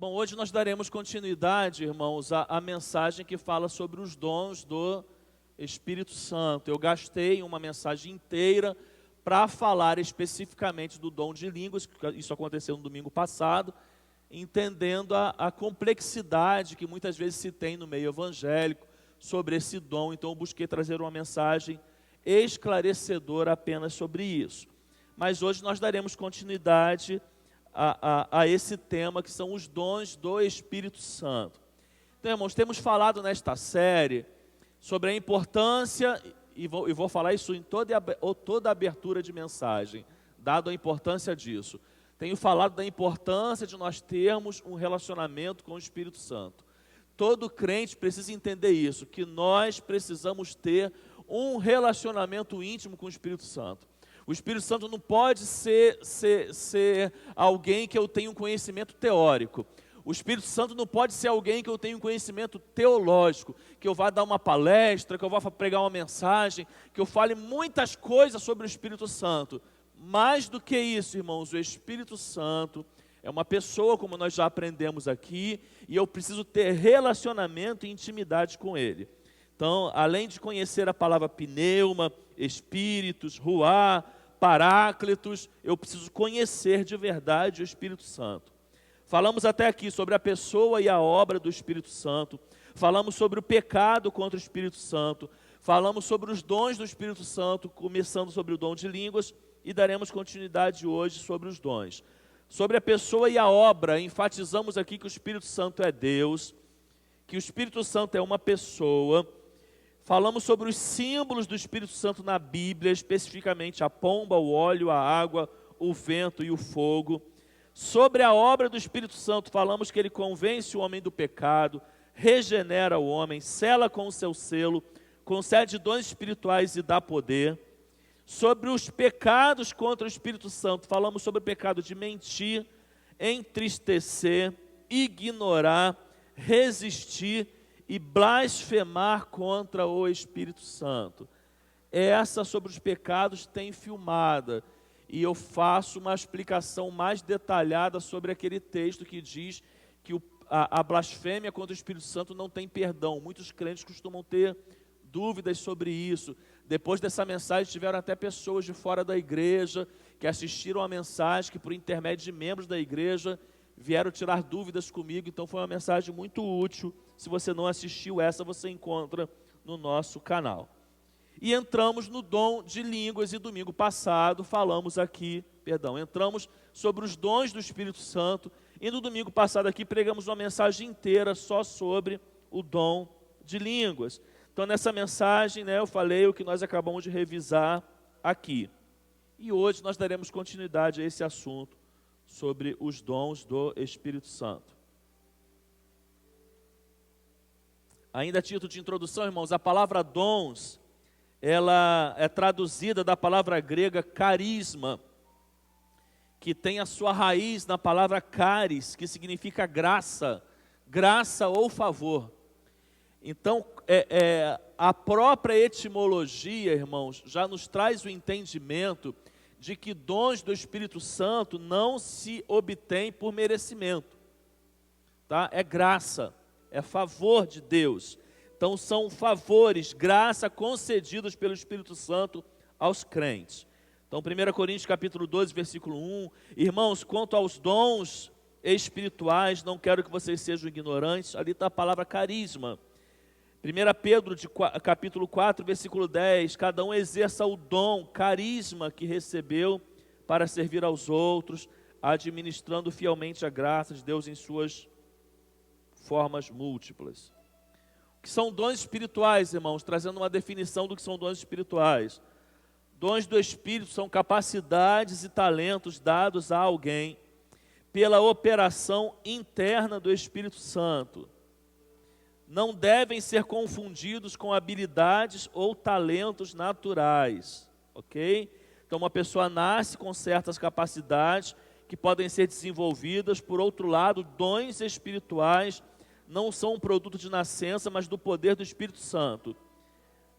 Bom, hoje nós daremos continuidade, irmãos, à mensagem que fala sobre os dons do Espírito Santo. Eu gastei uma mensagem inteira para falar especificamente do dom de línguas, isso aconteceu no domingo passado, entendendo a complexidade que muitas vezes se tem no meio evangélico sobre esse dom. Então eu busquei trazer uma mensagem esclarecedora apenas sobre isso. Mas hoje nós daremos continuidade a esse tema, que são os dons do Espírito Santo. Então, irmãos, temos falado nesta série sobre a importância, e vou falar isso em toda abertura de mensagem, dado a importância disso. Tenho falado da importância de nós termos um relacionamento com o Espírito Santo. Todo crente precisa entender isso, que nós precisamos ter um relacionamento íntimo com o Espírito Santo. O Espírito Santo não pode ser alguém que eu tenha um conhecimento teórico. O Espírito Santo não pode ser alguém que eu tenha um conhecimento teológico, que eu vá dar uma palestra, que eu vá pregar uma mensagem, que eu fale muitas coisas sobre o Espírito Santo. Mais do que isso, irmãos, o Espírito Santo é uma pessoa, como nós já aprendemos aqui, e eu preciso ter relacionamento e intimidade com Ele. Então, além de conhecer a palavra pneuma, espíritos, ruá, paráclitos, eu preciso conhecer de verdade o Espírito Santo. Falamos até aqui sobre a pessoa e a obra do Espírito Santo, falamos sobre o pecado contra o Espírito Santo, falamos sobre os dons do Espírito Santo, começando sobre o dom de línguas, e daremos continuidade hoje sobre os dons. Sobre a pessoa e a obra, enfatizamos aqui que o Espírito Santo é Deus, que o Espírito Santo é uma pessoa. Falamos sobre os símbolos do Espírito Santo na Bíblia, especificamente a pomba, o óleo, a água, o vento e o fogo. Sobre a obra do Espírito Santo, falamos que ele convence o homem do pecado, regenera o homem, sela com o seu selo, concede dons espirituais e dá poder. Sobre os pecados contra o Espírito Santo, falamos sobre o pecado de mentir, entristecer, ignorar, resistir e blasfemar contra o Espírito Santo. Essa sobre os pecados tem filmada, e eu faço uma explicação mais detalhada sobre aquele texto que diz que a blasfêmia contra o Espírito Santo não tem perdão. Muitos crentes costumam ter dúvidas sobre isso. Depois dessa mensagem tiveram até pessoas de fora da igreja que assistiram a mensagem, que por intermédio de membros da igreja vieram tirar dúvidas comigo. Então foi uma mensagem muito útil. Se você não assistiu essa, você encontra no nosso canal. E entramos no dom de línguas, e domingo passado entramos sobre os dons do Espírito Santo, e no domingo passado aqui pregamos uma mensagem inteira só sobre o dom de línguas. Então nessa mensagem, eu falei o que nós acabamos de revisar aqui. E hoje nós daremos continuidade a esse assunto sobre os dons do Espírito Santo. Ainda a título de introdução, irmãos, a palavra dons, ela é traduzida da palavra grega carisma, que tem a sua raiz na palavra caris, que significa graça, graça ou favor. Então, a própria etimologia, irmãos, já nos traz o entendimento de que dons do Espírito Santo não se obtém por merecimento, tá? É graça, é favor de Deus. Então são favores, graça concedidos pelo Espírito Santo aos crentes. Então 1 Coríntios capítulo 12, versículo 1, irmãos, quanto aos dons espirituais, não quero que vocês sejam ignorantes, ali está a palavra carisma. 1 Pedro capítulo 4, versículo 10, cada um exerça o dom, carisma que recebeu para servir aos outros, administrando fielmente a graça de Deus em suas formas múltiplas. O que são dons espirituais, irmãos? Trazendo uma definição do que são dons espirituais. Dons do Espírito são capacidades e talentos dados a alguém pela operação interna do Espírito Santo. Não devem ser confundidos com habilidades ou talentos naturais, ok? Então uma pessoa nasce com certas capacidades que podem ser desenvolvidas. Por outro lado, dons espirituais não são um produto de nascença, mas do poder do Espírito Santo.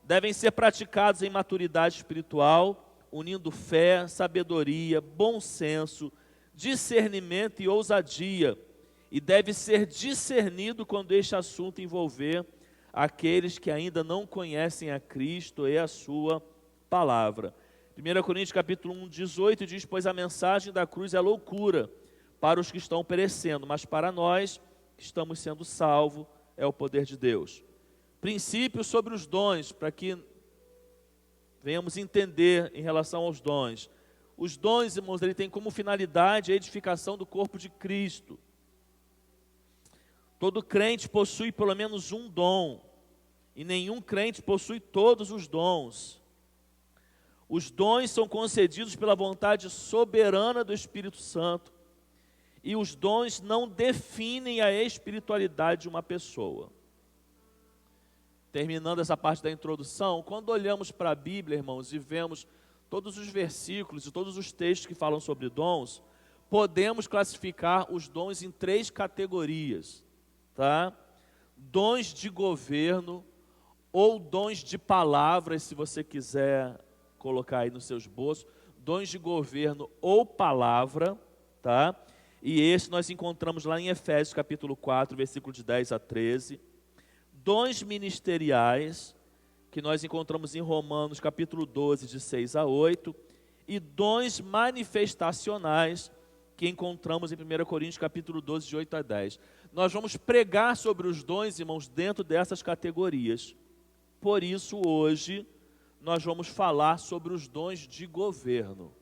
Devem ser praticados em maturidade espiritual, unindo fé, sabedoria, bom senso, discernimento e ousadia, e deve ser discernido quando este assunto envolver aqueles que ainda não conhecem a Cristo e a sua palavra. 1 Coríntios capítulo 1, 18 diz: pois a mensagem da cruz é loucura para os que estão perecendo, mas para nós que estamos sendo salvos é o poder de Deus. Princípios sobre os dons, para que venhamos entender em relação aos dons. Os dons, irmãos, ele tem como finalidade a edificação do corpo de Cristo. Todo crente possui pelo menos um dom, e nenhum crente possui todos os dons. Os dons são concedidos pela vontade soberana do Espírito Santo, e os dons não definem a espiritualidade de uma pessoa. Terminando essa parte da introdução, quando olhamos para a Bíblia, irmãos, e vemos todos os versículos e todos os textos que falam sobre dons, podemos classificar os dons em 3 categorias, tá? Dons de governo, ou dons de palavras, se você quiser colocar aí no seu esboço, dons de governo ou palavra, tá? E esse nós encontramos lá em Efésios capítulo 4, versículo de 10 a 13. Dons ministeriais, que nós encontramos em Romanos capítulo 12, de 6 a 8. E dons manifestacionais, que encontramos em 1 Coríntios capítulo 12, de 8 a 10. Nós vamos pregar sobre os dons, irmãos, dentro dessas categorias. Por isso, hoje, nós vamos falar sobre os dons de governo,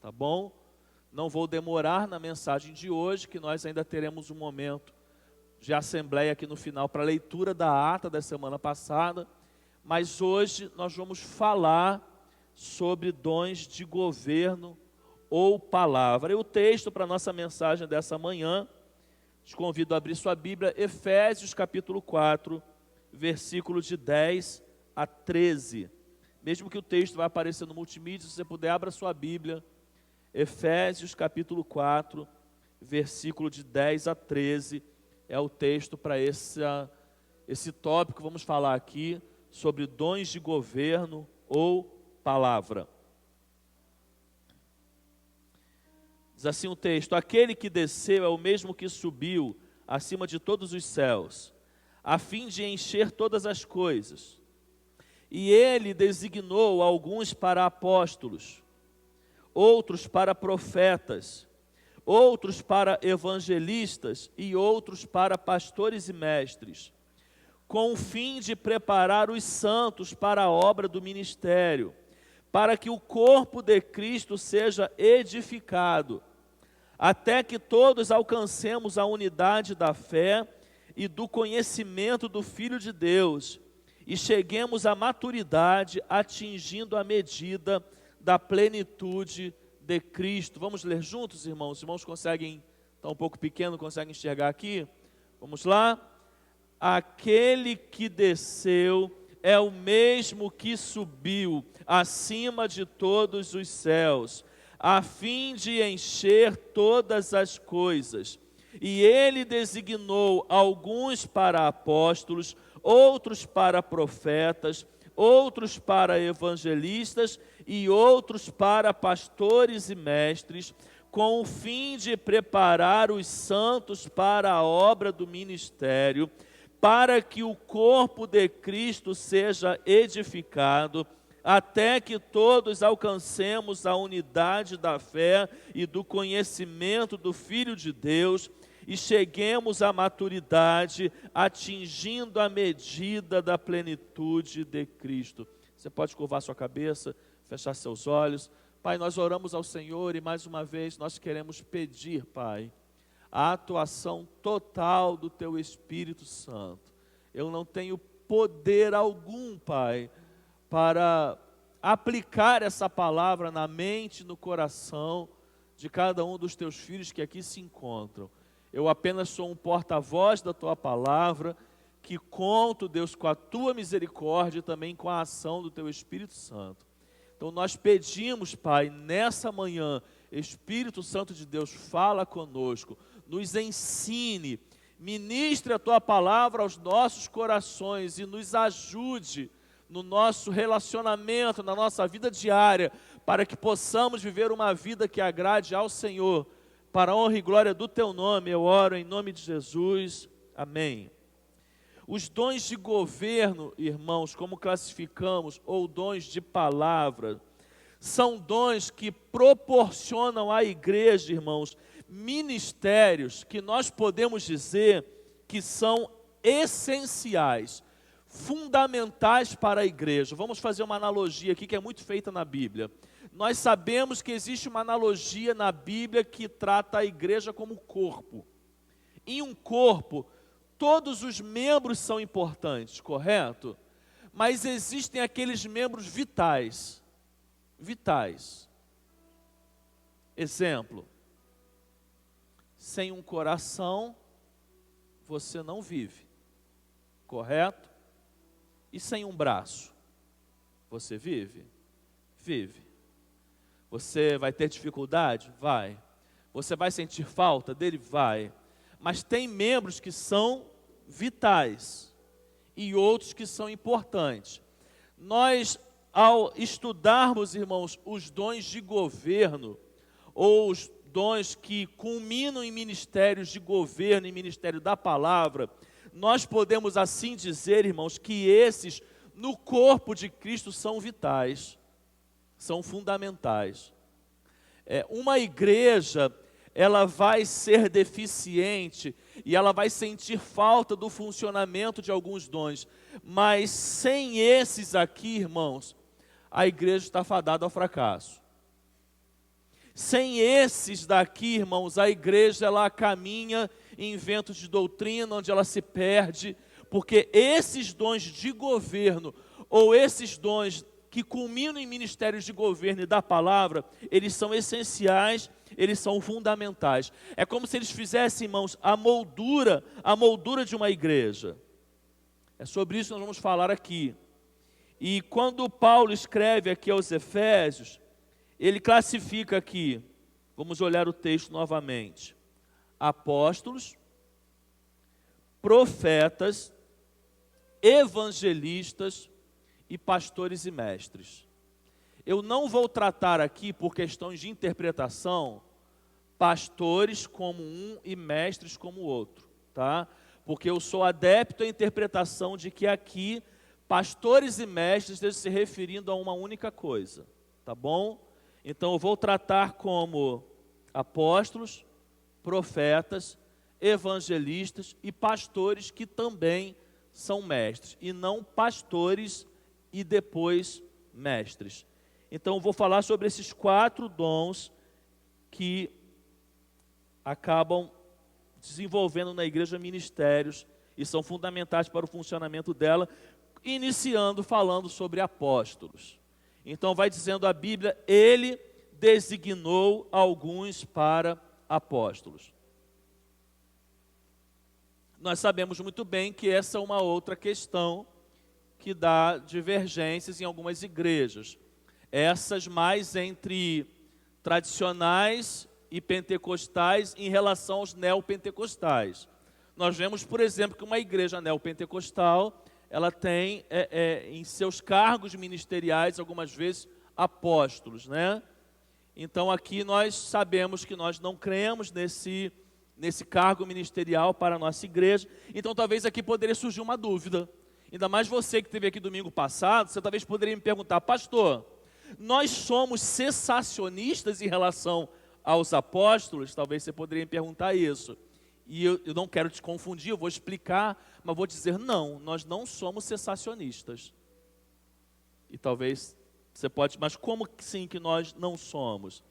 tá bom? Não vou demorar na mensagem de hoje, que nós ainda teremos um momento de assembleia aqui no final para leitura da ata da semana passada, mas hoje nós vamos falar sobre dons de governo ou palavra. E o texto para a nossa mensagem dessa manhã, te convido a abrir sua Bíblia, Efésios capítulo 4, versículos de 10 a 13. Mesmo que o texto vai aparecer no multimídia, se você puder, abra sua Bíblia. Efésios capítulo 4, versículo de 10 a 13, é o texto para esse tópico. Vamos falar aqui sobre dons de governo ou palavra. Diz assim o texto: aquele que desceu é o mesmo que subiu acima de todos os céus, a fim de encher todas as coisas. E ele designou alguns para apóstolos, outros para profetas, outros para evangelistas e outros para pastores e mestres, com o fim de preparar os santos para a obra do ministério, para que o corpo de Cristo seja edificado, até que todos alcancemos a unidade da fé e do conhecimento do Filho de Deus, e cheguemos à maturidade, atingindo a medida da plenitude de Cristo. Vamos ler juntos, irmãos? Os irmãos conseguem, está um pouco pequeno, conseguem enxergar aqui? Vamos lá? Aquele que desceu é o mesmo que subiu acima de todos os céus, a fim de encher todas as coisas. E ele designou alguns para apóstolos, outros para profetas, outros para evangelistas e outros para pastores e mestres, com o fim de preparar os santos para a obra do ministério, para que o corpo de Cristo seja edificado, até que todos alcancemos a unidade da fé e do conhecimento do Filho de Deus, e cheguemos à maturidade, atingindo a medida da plenitude de Cristo. Você pode curvar sua cabeça, fechar seus olhos. Pai, nós oramos ao Senhor e mais uma vez nós queremos pedir, Pai, a atuação total do Teu Espírito Santo. Eu não tenho poder algum, Pai, para aplicar essa palavra na mente e no coração de cada um dos Teus filhos que aqui se encontram. Eu apenas sou um porta-voz da Tua palavra, que conto, Deus, com a Tua misericórdia e também com a ação do Teu Espírito Santo. Então nós pedimos, Pai, nessa manhã, Espírito Santo de Deus, fala conosco, nos ensine, ministre a Tua palavra aos nossos corações e nos ajude no nosso relacionamento, na nossa vida diária, para que possamos viver uma vida que agrade ao Senhor, para a honra e glória do teu nome, eu oro em nome de Jesus. Amém. Os dons de governo, irmãos, como classificamos, ou dons de palavra, são dons que proporcionam à igreja, irmãos, ministérios que nós podemos dizer que são essenciais, fundamentais para a igreja. Vamos fazer uma analogia aqui que é muito feita na Bíblia. Nós sabemos que existe uma analogia na Bíblia que trata a igreja como corpo. Em um corpo, todos os membros são importantes, correto? Mas existem aqueles membros vitais. Exemplo, sem um coração, você não vive, correto? E sem um braço, você vive? Vive. Você vai ter dificuldade? Vai. Você vai sentir falta dele? Vai. Mas tem membros que são vitais e outros que são importantes. Nós, ao estudarmos, irmãos, os dons de governo, ou os dons que culminam em ministérios de governo, em ministério da palavra, nós podemos assim dizer, irmãos, que esses, no corpo de Cristo, são vitais, são fundamentais. Uma igreja, ela vai ser deficiente e ela vai sentir falta do funcionamento de alguns dons, mas sem esses aqui, irmãos, a igreja está fadada ao fracasso. Sem esses daqui, irmãos, a igreja ela caminha em ventos de doutrina, onde ela se perde, porque esses dons de governo, ou esses dons que culminam em ministérios de governo e da palavra, eles são essenciais, eles são fundamentais. É como se eles fizessem, irmãos, a moldura de uma igreja. É sobre isso que nós vamos falar aqui. E quando Paulo escreve aqui aos Efésios, ele classifica aqui, vamos olhar o texto novamente, apóstolos, profetas, evangelistas e pastores e mestres. Eu não vou tratar aqui, por questões de interpretação, pastores como um e mestres como o outro, tá? Porque eu sou adepto à interpretação de que aqui, pastores e mestres estejam se referindo a uma única coisa, tá bom? Então eu vou tratar como apóstolos, profetas, evangelistas e pastores que também são mestres, e não pastores e depois mestres. Então eu vou falar sobre esses 4 dons que acabam desenvolvendo na igreja ministérios e são fundamentais para o funcionamento dela, iniciando falando sobre apóstolos. Então vai dizendo a Bíblia, ele designou alguns para apóstolos. Nós sabemos muito bem que essa é uma outra questão que dá divergências em algumas igrejas. Essas mais entre tradicionais e pentecostais em relação aos neopentecostais. Nós vemos, por exemplo, que uma igreja neopentecostal, ela tem em seus cargos ministeriais, algumas vezes, apóstolos, né? Então aqui nós sabemos que nós não cremos nesse cargo ministerial para a nossa igreja. Então talvez aqui poderia surgir uma dúvida. Ainda mais você que esteve aqui domingo passado, você talvez poderia me perguntar, pastor, nós somos cessacionistas em relação aos apóstolos? Talvez você poderia me perguntar isso. E eu não quero te confundir, eu vou explicar, mas vou dizer, não, nós não somos cessacionistas. E talvez você pode, mas como sim que nós não somos?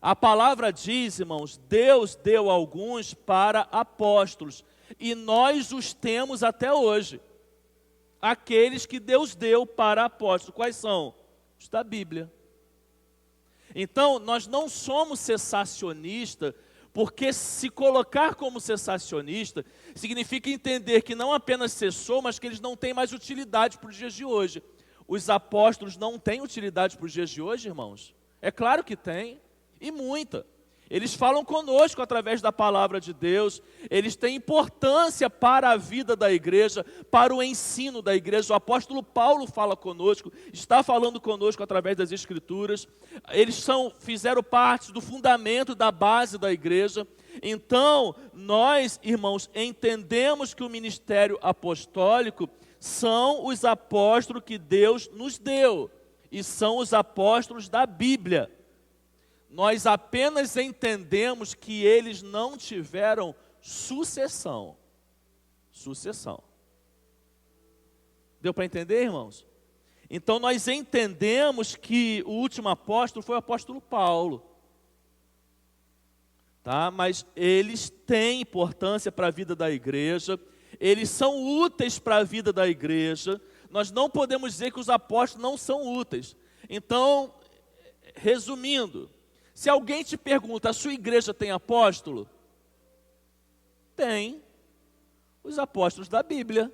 A palavra diz, irmãos, Deus deu alguns para apóstolos, e nós os temos até hoje. Aqueles que Deus deu para apóstolos, quais são? Os da Bíblia. Então, nós não somos cessacionistas, porque se colocar como cessacionista, significa entender que não apenas cessou, mas que eles não têm mais utilidade para os dias de hoje. Os apóstolos não têm utilidade para os dias de hoje, irmãos? É claro que tem, e muita. Eles falam conosco através da palavra de Deus, eles têm importância para a vida da igreja, para o ensino da igreja. O apóstolo Paulo fala conosco, está falando conosco através das Escrituras. Eles fizeram parte do fundamento, da base da igreja. Então, nós, irmãos, entendemos que o ministério apostólico são os apóstolos que Deus nos deu, e são os apóstolos da Bíblia. Nós apenas entendemos que eles não tiveram sucessão. Sucessão. Deu para entender, irmãos? Então nós entendemos que o último apóstolo foi o apóstolo Paulo. Tá? Mas eles têm importância para a vida da igreja, eles são úteis para a vida da igreja. Nós não podemos dizer que os apóstolos não são úteis. Então, resumindo, se alguém te pergunta, a sua igreja tem apóstolo? Tem. Os apóstolos da Bíblia.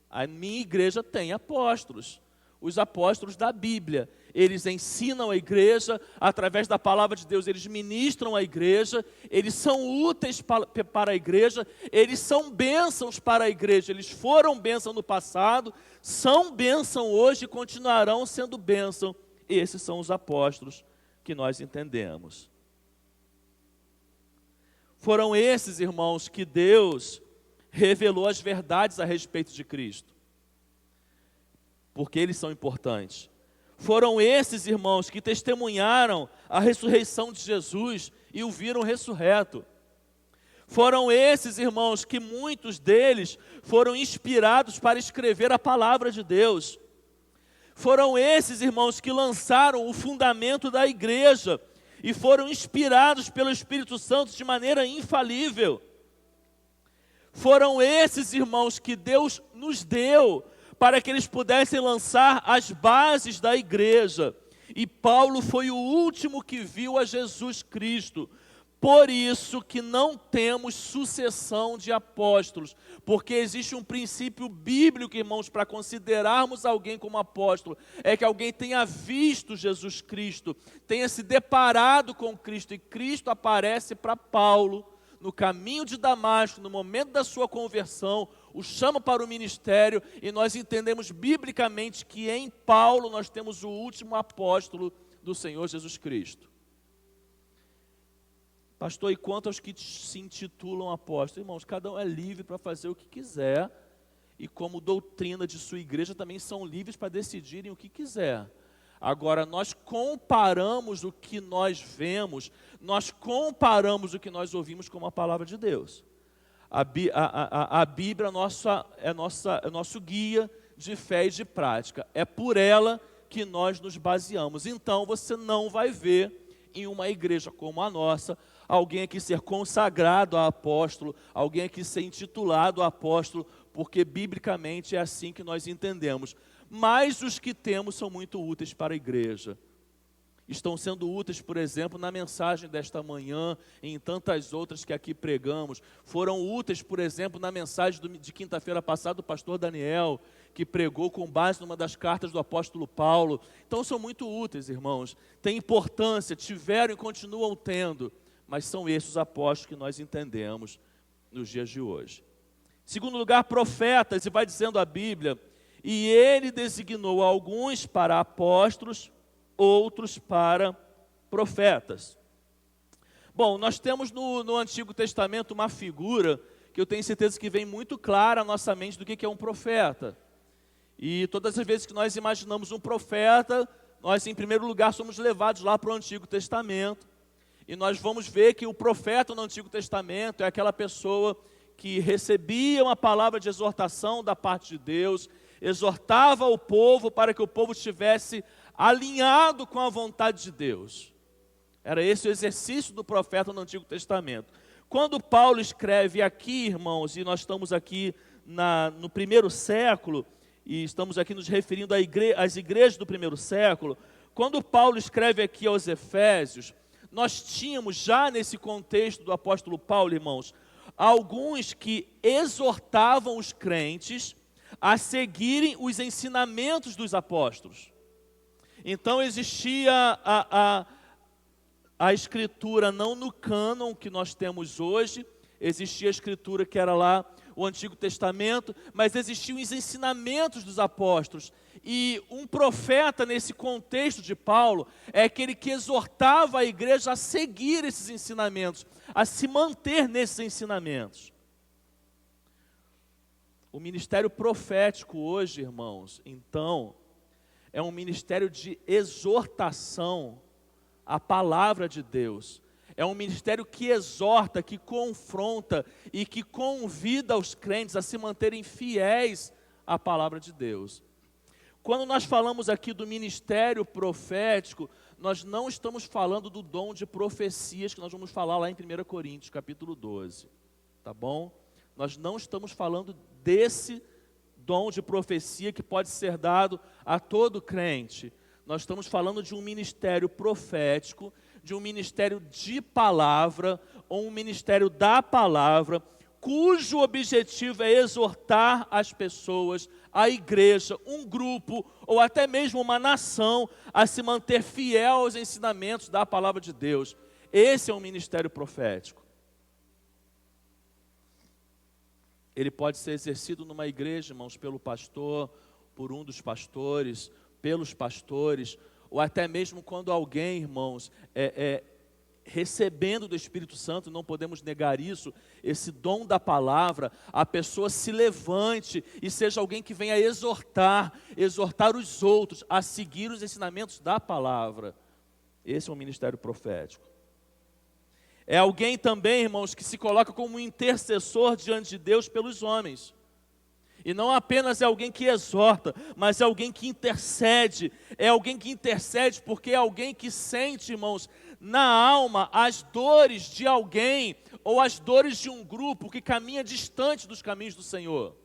A minha igreja tem apóstolos. Os apóstolos da Bíblia. Eles ensinam a igreja, através da palavra de Deus, eles ministram a igreja, eles são úteis para a igreja, eles são bênçãos para a igreja. Eles foram bênção no passado, são bênção hoje e continuarão sendo bênção. Esses são os apóstolos que nós entendemos. Foram esses, irmãos, que Deus revelou as verdades a respeito de Cristo, porque eles são importantes. Foram esses, irmãos, que testemunharam a ressurreição de Jesus e o viram ressurreto. Foram esses, irmãos, que muitos deles foram inspirados para escrever a palavra de Deus. Foram esses, irmãos, que lançaram o fundamento da igreja e foram inspirados pelo Espírito Santo de maneira infalível. Foram esses, irmãos, que Deus nos deu para que eles pudessem lançar as bases da igreja. E Paulo foi o último que viu a Jesus Cristo. Por isso que não temos sucessão de apóstolos, porque existe um princípio bíblico, irmãos, para considerarmos alguém como apóstolo, é que alguém tenha visto Jesus Cristo, tenha se deparado com Cristo, e Cristo aparece para Paulo, no caminho de Damasco, no momento da sua conversão, o chama para o ministério, e nós entendemos biblicamente que em Paulo nós temos o último apóstolo do Senhor Jesus Cristo. Pastor, e quanto aos que se intitulam apóstolos? Irmãos, cada um é livre para fazer o que quiser, e como doutrina de sua igreja também são livres para decidirem o que quiser. Agora, nós comparamos o que nós vemos, nós comparamos o que nós ouvimos com a palavra de Deus. A Bíblia é nosso guia de fé e de prática. É por ela que nós nos baseamos. Então, você não vai ver em uma igreja como a nossa alguém aqui ser consagrado a apóstolo, alguém aqui ser intitulado a apóstolo, porque biblicamente é assim que nós entendemos. Mas os que temos são muito úteis para a igreja. Estão sendo úteis, por exemplo, na mensagem desta manhã e em tantas outras que aqui pregamos. Foram úteis, por exemplo, na mensagem de quinta-feira passada do pastor Daniel, que pregou com base numa das cartas do apóstolo Paulo. Então são muito úteis, irmãos. Tem importância, tiveram e continuam tendo. Mas são esses os apóstolos que nós entendemos nos dias de hoje. Segundo lugar, profetas, e vai dizendo a Bíblia, e ele designou alguns para apóstolos, outros para profetas. Bom, nós temos no Antigo Testamento uma figura que eu tenho certeza que vem muito clara à nossa mente do que é um profeta. E todas as vezes que nós imaginamos um profeta, nós em primeiro lugar somos levados lá para o Antigo Testamento. E nós vamos ver que o profeta no Antigo Testamento é aquela pessoa que recebia uma palavra de exortação da parte de Deus, exortava o povo para que o povo estivesse alinhado com a vontade de Deus. Era esse o exercício do profeta no Antigo Testamento. Quando Paulo escreve aqui, irmãos, e nós estamos aqui no primeiro século, e estamos aqui nos referindo às igrejas do primeiro século, quando Paulo escreve aqui aos Efésios, nós tínhamos já nesse contexto do apóstolo Paulo, irmãos, alguns que exortavam os crentes a seguirem os ensinamentos dos apóstolos. Então existia a escritura não no cânon que nós temos hoje. Existia a escritura que era lá o Antigo Testamento, mas existiam os ensinamentos dos apóstolos. E um profeta, nesse contexto de Paulo, é aquele que exortava a igreja a seguir esses ensinamentos, a se manter nesses ensinamentos. O ministério profético hoje, irmãos, então, é um ministério de exortação à palavra de Deus. É um ministério que exorta, que confronta e que convida os crentes a se manterem fiéis à palavra de Deus. Quando nós falamos aqui do ministério profético, nós não estamos falando do dom de profecias que nós vamos falar lá em 1 Coríntios, capítulo 12, tá bom? Nós não estamos falando desse dom de profecia que pode ser dado a todo crente. Nós estamos falando de um ministério profético, de um ministério de palavra, ou um ministério da palavra, cujo objetivo é exortar as pessoas, a igreja, um grupo, ou até mesmo uma nação, a se manter fiel aos ensinamentos da palavra de Deus. Esse é um ministério profético. Ele pode ser exercido numa igreja, irmãos, pelo pastor, por um dos pastores, pelos pastores, ou até mesmo quando alguém, irmãos, recebendo do Espírito Santo, não podemos negar isso, esse dom da palavra, a pessoa se levante e seja alguém que venha exortar os outros a seguir os ensinamentos da palavra. Esse é um ministério profético. É alguém também, irmãos, que se coloca como um intercessor diante de Deus pelos homens. E não apenas é alguém que exorta, mas é alguém que intercede. É alguém que intercede porque é alguém que sente, irmãos, na alma as dores de alguém ou as dores de um grupo que caminha distante dos caminhos do Senhor.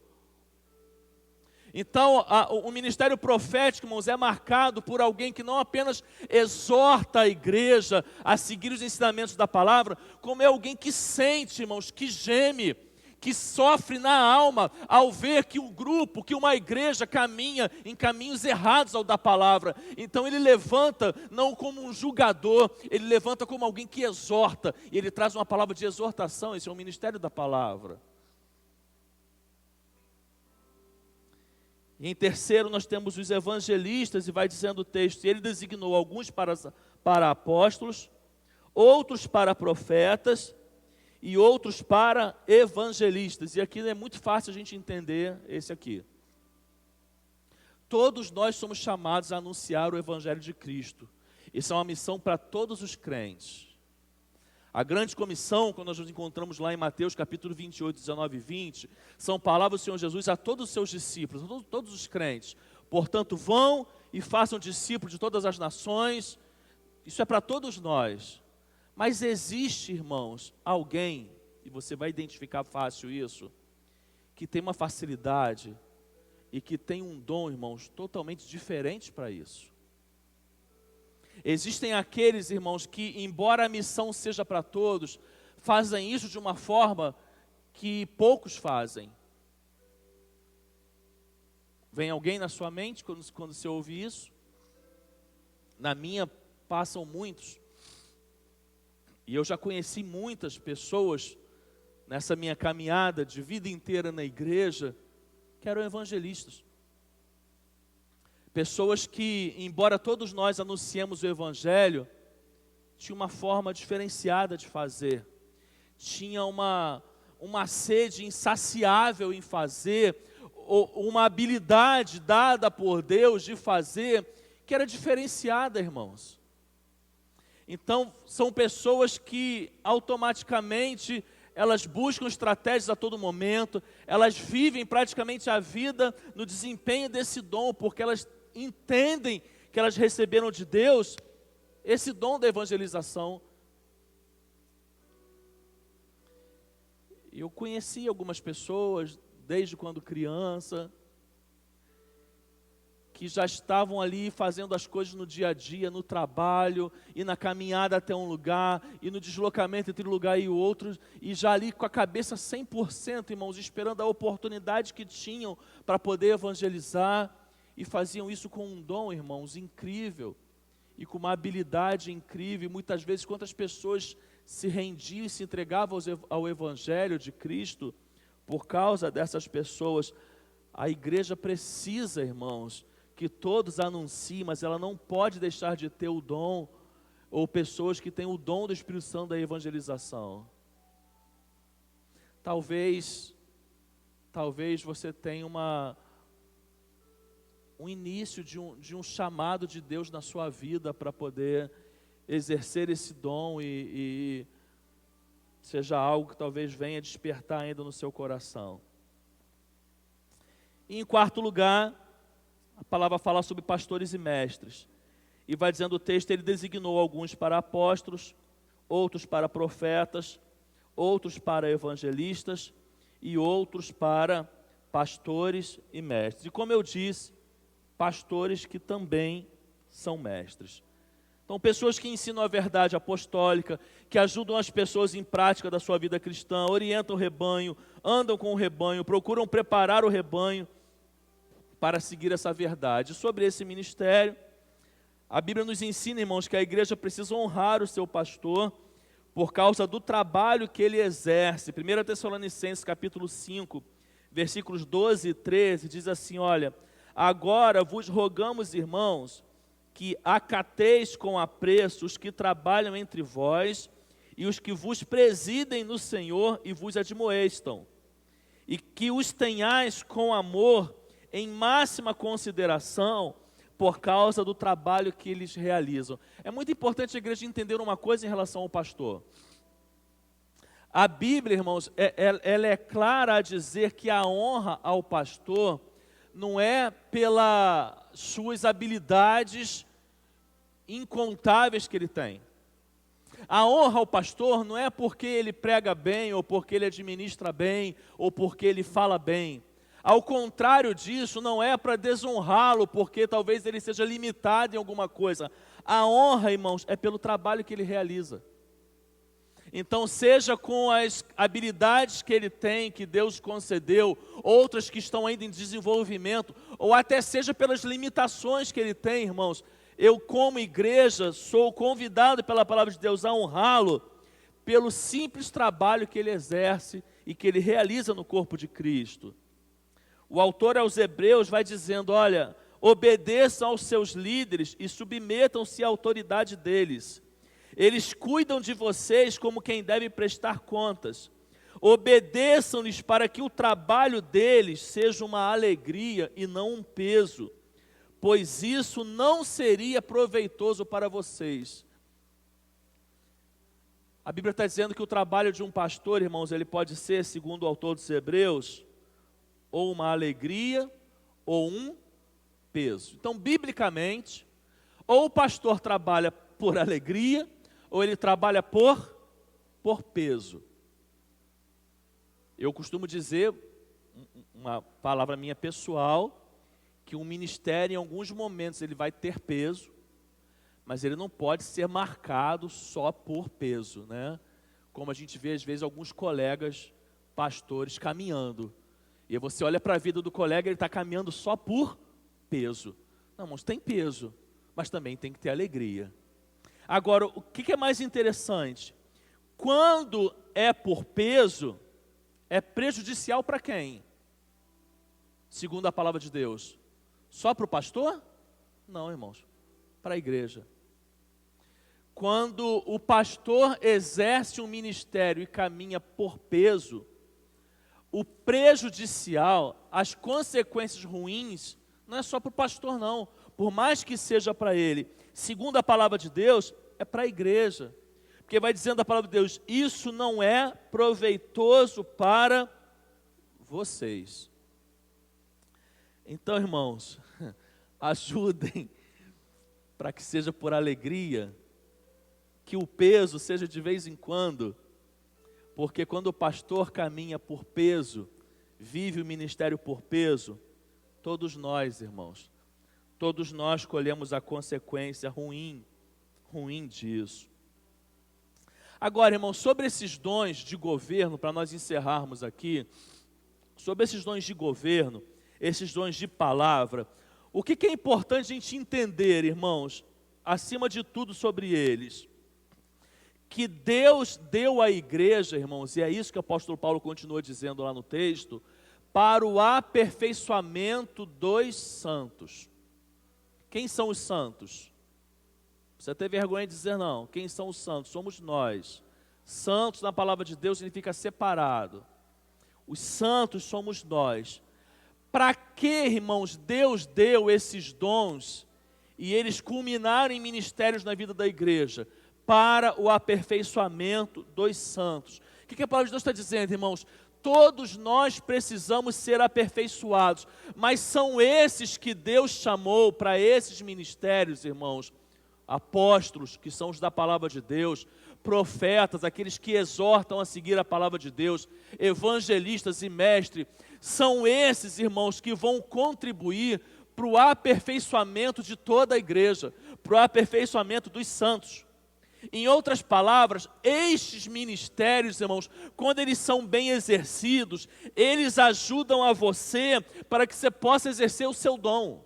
Então, o ministério profético, irmãos, é marcado por alguém que não apenas exorta a igreja a seguir os ensinamentos da palavra, como é alguém que sente, irmãos, que geme, que sofre na alma ao ver que um grupo, que uma igreja caminha em caminhos errados ao da palavra. Então ele levanta não como um julgador, ele levanta como alguém que exorta, e ele traz uma palavra de exortação. Esse é o ministério da palavra. E em terceiro nós temos os evangelistas, e vai dizendo o texto, e ele designou alguns para apóstolos, outros para profetas, e outros para evangelistas. E aqui é muito fácil a gente entender esse aqui. Todos nós somos chamados a anunciar o evangelho de Cristo. Isso é uma missão para todos os crentes. A grande comissão, quando nós nos encontramos lá em Mateus capítulo 28, 19 e 20, são palavras do Senhor Jesus a todos os seus discípulos, a todos os crentes. Portanto, vão e façam discípulos de todas as nações. Isso é para todos nós. Mas existe, irmãos, alguém, e você vai identificar fácil isso, que tem uma facilidade e que tem um dom, irmãos, totalmente diferente para isso. Existem aqueles, irmãos, que, embora a missão seja para todos, fazem isso de uma forma que poucos fazem. Vem alguém na sua mente quando você ouve isso? Na minha passam muitos. E eu já conheci muitas pessoas nessa minha caminhada de vida inteira na igreja que eram evangelistas. Pessoas que, embora todos nós anunciemos o evangelho, tinha uma forma diferenciada de fazer. Tinha uma sede insaciável em fazer, uma habilidade dada por Deus de fazer, que era diferenciada, irmãos. Então, são pessoas que automaticamente elas buscam estratégias a todo momento, elas vivem praticamente a vida no desempenho desse dom, porque elas entendem que elas receberam de Deus esse dom da evangelização. Eu conheci algumas pessoas, desde quando criança, que já estavam ali fazendo as coisas no dia a dia, no trabalho, e na caminhada até um lugar, e no deslocamento entre um lugar e o outro, e já ali com a cabeça 100%, irmãos, esperando a oportunidade que tinham para poder evangelizar, e faziam isso com um dom, irmãos, incrível. e com uma habilidade incrível. Muitas vezes, quantas pessoas se rendiam e se entregavam ao Evangelho de Cristo por causa dessas pessoas. A igreja precisa, irmãos, que todos anunciem, mas ela não pode deixar de ter o dom, ou pessoas que têm o dom do Espírito Santo da evangelização. Talvez você tenha um início de um chamado de Deus na sua vida para poder exercer esse dom e seja algo que talvez venha despertar ainda no seu coração. E em quarto lugar, a palavra fala sobre pastores e mestres. E vai dizendo o texto, ele designou alguns para apóstolos, outros para profetas, outros para evangelistas e outros para pastores e mestres. E como eu disse, pastores que também são mestres. Então, pessoas que ensinam a verdade apostólica, que ajudam as pessoas em prática da sua vida cristã, orientam o rebanho, andam com o rebanho, procuram preparar o rebanho para seguir essa verdade. Sobre esse ministério, a Bíblia nos ensina, irmãos, que a igreja precisa honrar o seu pastor por causa do trabalho que ele exerce. 1 Tessalonicenses capítulo 5, versículos 12 e 13, diz assim, olha, agora vos rogamos, irmãos, que acateis com apreço os que trabalham entre vós e os que vos presidem no Senhor e vos admoestam, e que os tenhais com amor em máxima consideração por causa do trabalho que eles realizam. É muito importante a igreja entender uma coisa em relação ao pastor. A Bíblia, irmãos, ela é clara a dizer que a honra ao pastor não é pelas suas habilidades incontáveis que ele tem. A honra ao pastor não é porque ele prega bem, ou porque ele administra bem, ou porque ele fala bem. Ao contrário disso, não é para desonrá-lo, porque talvez ele seja limitado em alguma coisa. A honra, irmãos, é pelo trabalho que ele realiza. Então, seja com as habilidades que ele tem, que Deus concedeu, outras que estão ainda em desenvolvimento, ou até seja pelas limitações que ele tem, irmãos, eu como igreja sou convidado pela palavra de Deus a honrá-lo pelo simples trabalho que ele exerce e que ele realiza no corpo de Cristo. O autor aos Hebreus vai dizendo, olha, obedeçam aos seus líderes e submetam-se à autoridade deles. Eles cuidam de vocês como quem deve prestar contas. Obedeçam-lhes para que o trabalho deles seja uma alegria e não um peso, pois isso não seria proveitoso para vocês. A Bíblia está dizendo que o trabalho de um pastor, irmãos, ele pode ser, segundo o autor dos Hebreus, ou uma alegria, ou um peso. Então, biblicamente, ou o pastor trabalha por alegria, ou ele trabalha por peso. Eu costumo dizer, uma palavra minha pessoal, que um ministério em alguns momentos ele vai ter peso, mas ele não pode ser marcado só por peso, né? Como a gente vê às vezes alguns colegas pastores caminhando, e você olha para a vida do colega, ele está caminhando só por peso. Não, irmãos, tem peso, mas também tem que ter alegria. Agora, o que é mais interessante? Quando é por peso, é prejudicial para quem? Segundo a palavra de Deus. Só para o pastor? Não, irmãos, para a igreja. Quando o pastor exerce um ministério e caminha por peso, o prejudicial, as consequências ruins, não é só para o pastor não, por mais que seja para ele. Segundo a palavra de Deus, é para a igreja. Porque vai dizendo a palavra de Deus, isso não é proveitoso para vocês. Então, irmãos, ajudem para que seja por alegria, que o peso seja de vez em quando, porque quando o pastor caminha por peso, vive o ministério por peso, todos nós, irmãos, todos nós colhemos a consequência ruim disso. Agora, irmãos, sobre esses dons de governo, para nós encerrarmos aqui, sobre esses dons de governo, esses dons de palavra, o que é importante a gente entender, irmãos? acima de tudo sobre eles, que Deus deu à igreja, irmãos, e é isso que o apóstolo Paulo continua dizendo lá no texto, para o aperfeiçoamento dos santos. Quem são os santos? Você tem vergonha de dizer não. Quem são os santos? Somos nós. Santos na palavra de Deus significa separado. Os santos somos nós. Para que, irmãos, Deus deu esses dons e eles culminaram em ministérios na vida da igreja? Para o aperfeiçoamento dos santos. O que a palavra de Deus está dizendo, irmãos? Todos nós precisamos ser aperfeiçoados, mas são esses que Deus chamou para esses ministérios, irmãos, apóstolos, que são os da palavra de Deus, profetas, aqueles que exortam a seguir a palavra de Deus, evangelistas e mestres, são esses, irmãos, que vão contribuir para o aperfeiçoamento de toda a igreja, para o aperfeiçoamento dos santos. Em outras palavras, estes ministérios, irmãos, quando eles são bem exercidos, eles ajudam a você para que você possa exercer o seu dom,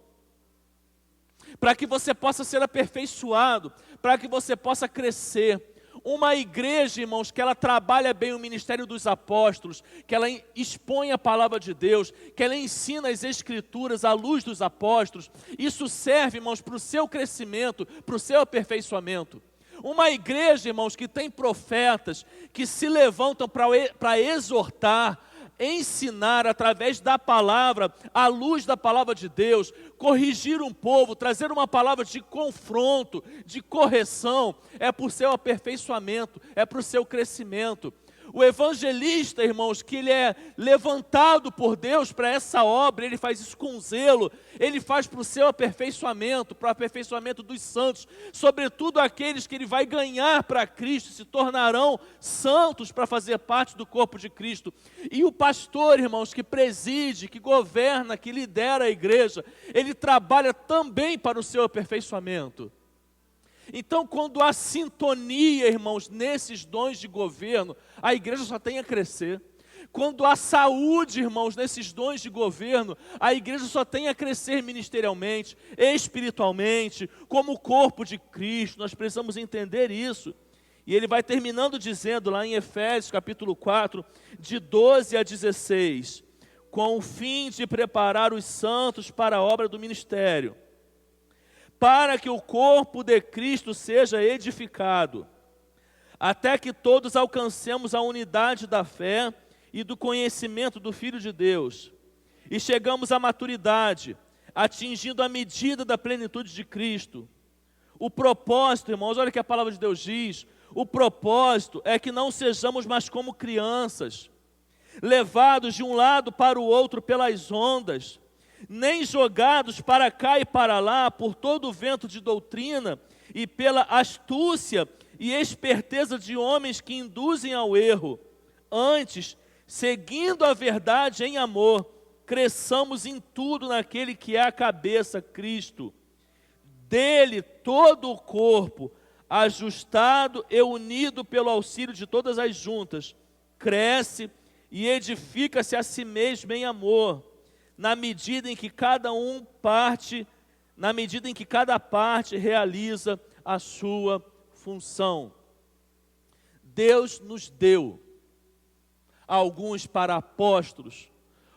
para que você possa ser aperfeiçoado, para que você possa crescer. Uma igreja, irmãos, que ela trabalha bem o ministério dos apóstolos, que ela expõe a palavra de Deus, que ela ensina as escrituras à luz dos apóstolos, isso serve, irmãos, para o seu crescimento, para o seu aperfeiçoamento. Uma igreja, irmãos, que tem profetas, que se levantam para exortar, ensinar através da palavra, à luz da palavra de Deus, corrigir um povo, trazer uma palavra de confronto, de correção, é para o seu aperfeiçoamento, é para o seu crescimento. O evangelista, irmãos, que ele é levantado por Deus para essa obra, ele faz isso com zelo, ele faz para o seu aperfeiçoamento, para o aperfeiçoamento dos santos, sobretudo aqueles que ele vai ganhar para Cristo, se tornarão santos para fazer parte do corpo de Cristo. E o pastor, irmãos, que preside, que governa, que lidera a igreja, ele trabalha também para o seu aperfeiçoamento. Então, quando há sintonia, irmãos, nesses dons de governo, a igreja só tem a crescer. Quando há saúde, irmãos, nesses dons de governo, a igreja só tem a crescer ministerialmente, espiritualmente, como o corpo de Cristo. Nós precisamos entender isso. E ele vai terminando dizendo lá em Efésios capítulo 4, de 12 a 16, com o fim de preparar os santos para a obra do ministério, para que o corpo de Cristo seja edificado, até que todos alcancemos a unidade da fé e do conhecimento do Filho de Deus, e chegamos à maturidade, atingindo a medida da plenitude de Cristo. O propósito, irmãos, olha o que a palavra de Deus diz, o propósito é que não sejamos mais como crianças, levados de um lado para o outro pelas ondas, nem jogados para cá e para lá por todo o vento de doutrina e pela astúcia e esperteza de homens que induzem ao erro. Antes, seguindo a verdade em amor, cresçamos em tudo naquele que é a cabeça, Cristo. Dele todo o corpo, ajustado e unido pelo auxílio de todas as juntas, cresce e edifica-se a si mesmo em amor, na medida em que cada parte realiza a sua função. Deus nos deu alguns para apóstolos,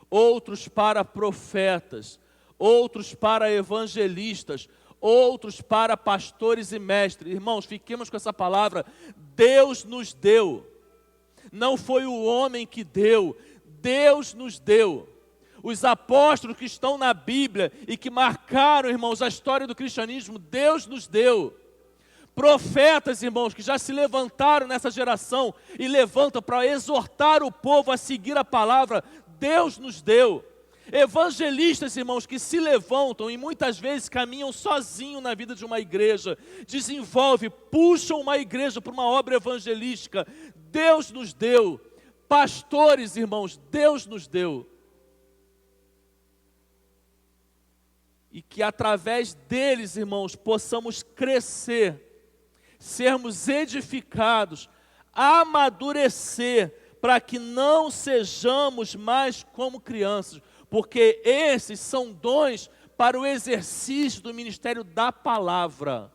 outros para profetas, outros para evangelistas, outros para pastores e mestres. Irmãos, fiquemos com essa palavra, Deus nos deu. Não foi o homem que deu, Deus nos deu. Os apóstolos que estão na Bíblia e que marcaram, irmãos, a história do cristianismo, Deus nos deu. Profetas, irmãos, que já se levantaram nessa geração e levantam para exortar o povo a seguir a palavra, Deus nos deu. Evangelistas, irmãos, que se levantam e muitas vezes caminham sozinhos na vida de uma igreja, desenvolvem, puxam uma igreja para uma obra evangelística, Deus nos deu. Pastores, irmãos, Deus nos deu. E que através deles, irmãos, possamos crescer, sermos edificados, amadurecer, para que não sejamos mais como crianças, porque esses são dons para o exercício do ministério da palavra.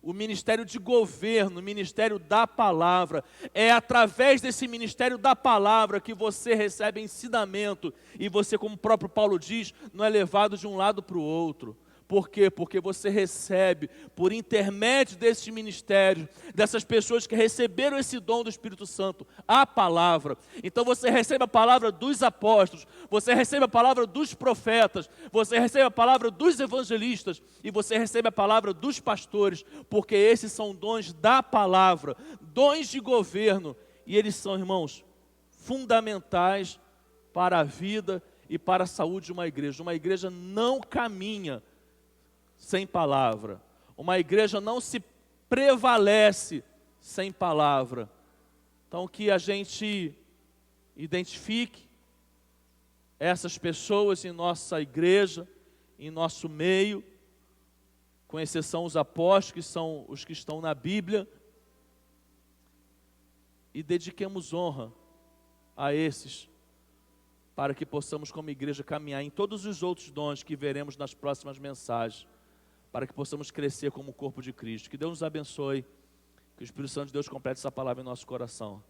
o ministério de governo, o ministério da palavra. É através desse ministério da palavra que você recebe ensinamento e você, como o próprio Paulo diz, não é levado de um lado para o outro. Por quê? Porque você recebe, por intermédio desse ministério, dessas pessoas que receberam esse dom do Espírito Santo, a palavra. Então você recebe a palavra dos apóstolos, você recebe a palavra dos profetas, você recebe a palavra dos evangelistas e você recebe a palavra dos pastores, porque esses são dons da palavra, dons de governo, e eles são, irmãos, fundamentais para a vida e para a saúde de uma igreja. Uma igreja não caminha sem palavra. Uma igreja não se prevalece sem palavra. Então que a gente identifique essas pessoas em nossa igreja, em nosso meio, com exceção os apóstolos, que são os que estão na Bíblia, e dediquemos honra a esses, para que possamos como igreja caminhar em todos os outros dons que veremos nas próximas mensagens, para que possamos crescer como o corpo de Cristo. Que Deus nos abençoe, que o Espírito Santo de Deus complete essa palavra em nosso coração.